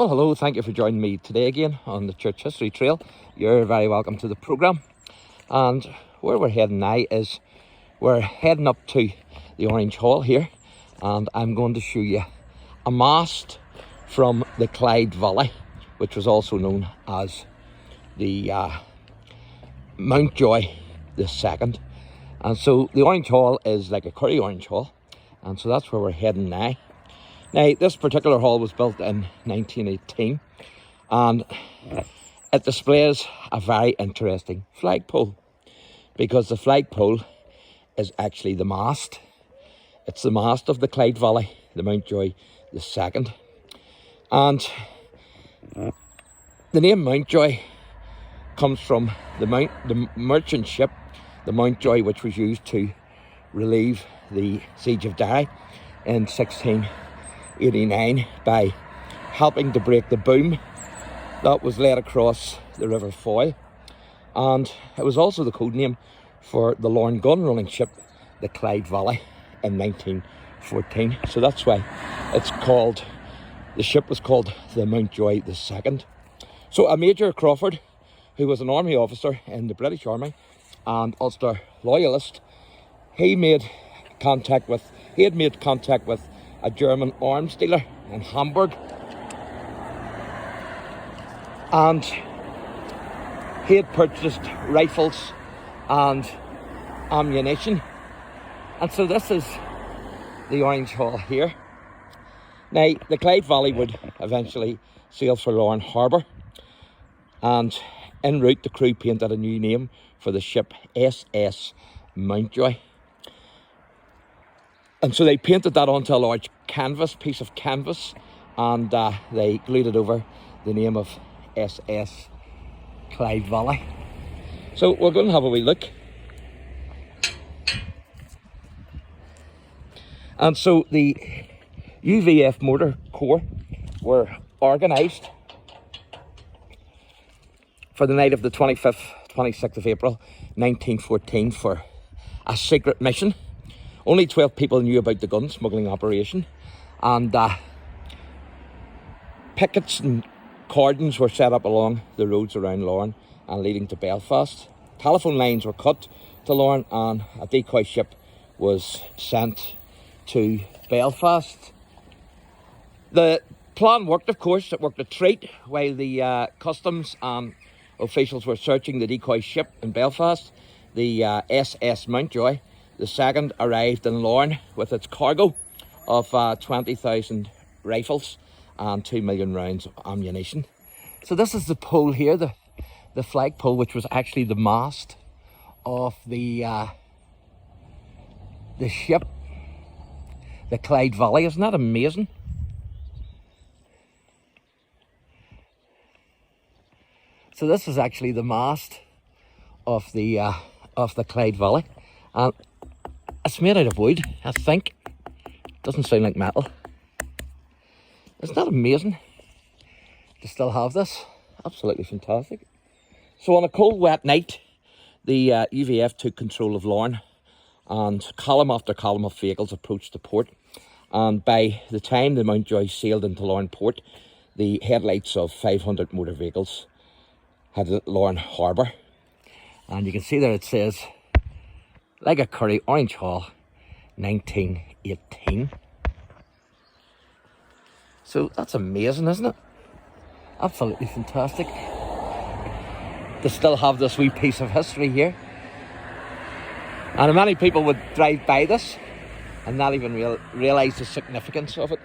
Well, hello, thank you for joining me today again on the Church History Trail. You're very welcome to the programme. And where we're heading now is we're heading up to the Orange Hall here, and I'm going to show you a mast from the Clyde Valley, which was also known as the Mountjoy II. And so the Orange Hall is like a curry orange hall, and so that's where we're heading now. Now, this particular hall was built in 1918, and it displays a very interesting flagpole, because the flagpole is actually the mast. It's the mast of the Clyde Valley, the Mountjoy II. And the name Mountjoy comes from the merchant ship, the Mountjoy, which was used to relieve the siege of Derry in 1689 by helping to break the boom that was laid across the River Foyle. And it was also the code name for the LARNE gun running ship, the Clyde Valley, in 1914. So that's why the ship was called the Mountjoy II. So a Major Crawford, who was an army officer in the British Army and Ulster loyalist, he had made contact with a German arms dealer in Hamburg, and he had purchased rifles and ammunition. And so this is the Orange Hall here. Now, the Clyde Valley would eventually sail for LARNE Harbour, and en route the crew painted a new name for the ship, SS Mountjoy. And so they painted that onto a large piece of canvas, and they glued it over the name of SS Clyde Valley. So we're going to have a wee look. And so the UVF Motor Corps were organised for the night of the 26th of April 1914 for a secret mission. Only 12 people knew about the gun smuggling operation, and pickets and cordons were set up along the roads around LARNE and leading to Belfast. Telephone lines were cut to LARNE, and a decoy ship was sent to Belfast. The plan worked, of course. It worked a treat. While the customs officials were searching the decoy ship in Belfast, the SS Mountjoy II arrived in LARNE with its cargo of 20,000 rifles and 2 million rounds of ammunition. So this is the pole here, the flagpole, which was actually the mast of the ship, the Clyde Valley. Isn't that amazing? So this is actually the mast of the Clyde Valley, and it's made out of wood, I think. Doesn't sound like metal. Isn't that amazing to still have this? Absolutely fantastic. So on a cold, wet night, the UVF took control of LARNE, and column after column of vehicles approached the port. And by the time the Mountjoy sailed into LARNE port, the headlights of 500 motor vehicles had lit LARNE Harbour. And you can see there it says, like a curry, Orange Hall, 1918. So that's amazing, isn't it? Absolutely fantastic to still have this wee piece of history here. And many people would drive by this and not even realise the significance of it.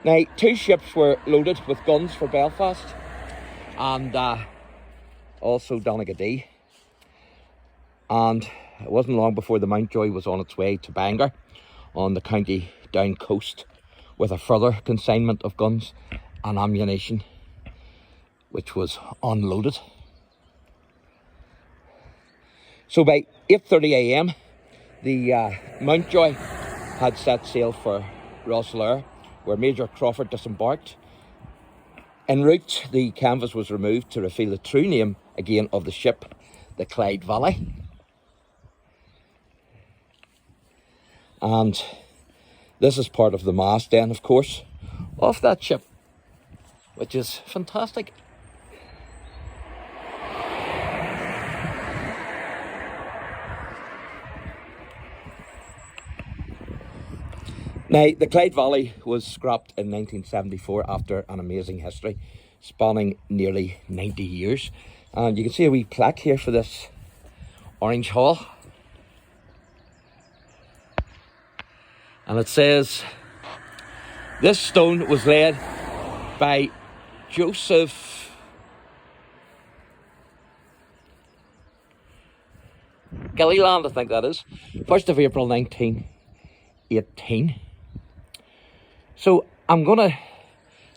Now, 2 ships were loaded with guns for Belfast, and also Donegal. And it wasn't long before the Mountjoy was on its way to Bangor on the County Down coast with a further consignment of guns and ammunition, which was unloaded. So by 8:30 a.m, the Mountjoy had set sail for Rosselair, where Major Crawford disembarked. En route, the canvas was removed to reveal the true name again of the ship, the Clyde Valley. And this is part of the mast then, of course, off that ship, which is fantastic. Now, the Clyde Valley was scrapped in 1974 after an amazing history spanning nearly 90 years. And you can see a wee plaque here for this orange hull. And it says, this stone was laid by Joseph Gilliland, I think that is, 1st of April 1918. So I'm going to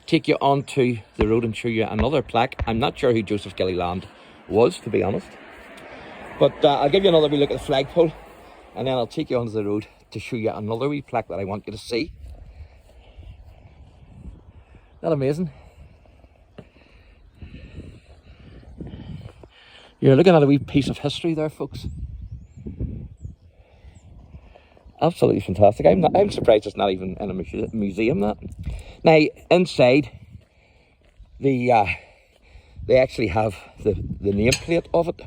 take you onto the road and show you another plaque. I'm not sure who Joseph Gilliland was, to be honest. But I'll give you another wee look at the flagpole, and then I'll take you onto the road to show you another wee plaque that I want you to see. Isn't that amazing? You're looking at a wee piece of history there, folks. Absolutely fantastic. I'm surprised it's not even in a museum. That now inside, they actually have the nameplate of it.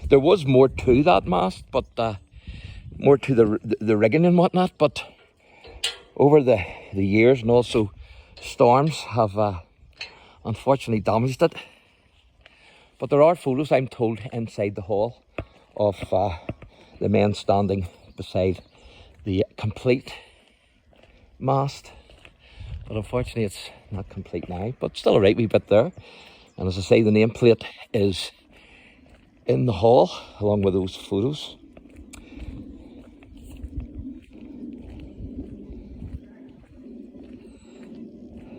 There was more to that mast, but more to the rigging and whatnot. But over the years, and also storms have unfortunately damaged it. But there are photos, I'm told, inside the hall of the men standing beside the complete mast. But unfortunately it's not complete now, but still a right wee bit there. And as I say, the nameplate is in the hall along with those photos.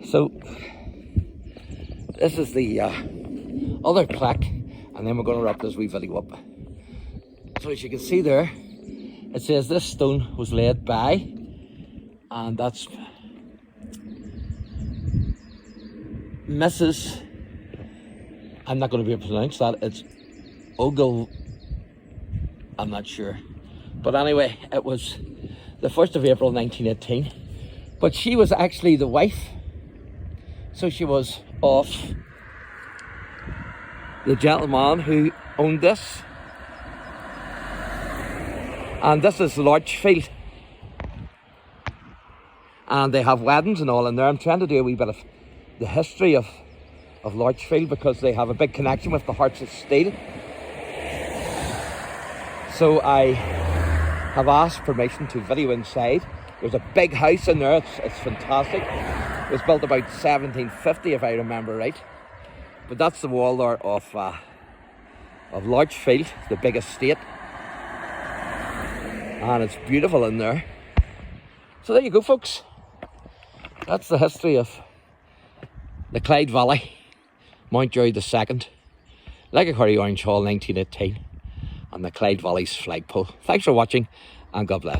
So this is the other plaque, and then we're going to wrap this wee video up. So as you can see there, it says this stone was laid by, and that's Mrs. I'm not going to be able to pronounce that. It's Ogle. I'm not sure. But anyway, it was the 1st of April 1918. But she was actually the wife. So she was of the gentleman who owned this. And this is Lorchfield. And they have weddings and all in there. I'm trying to do a wee bit of the history of Lorchfield because they have a big connection with the Hearts of Steel. So I have asked permission to video inside. There's a big house in there. It's fantastic. It was built about 1750 if I remember right. But that's the wall there of Lorchfield, the big estate. And it's beautiful in there. So there you go, folks. That's the history of the Clyde Valley, Mountjoy II, Legacurry Orange Hall 1918, and the Clyde Valley's flagpole. Thanks for watching, and God bless.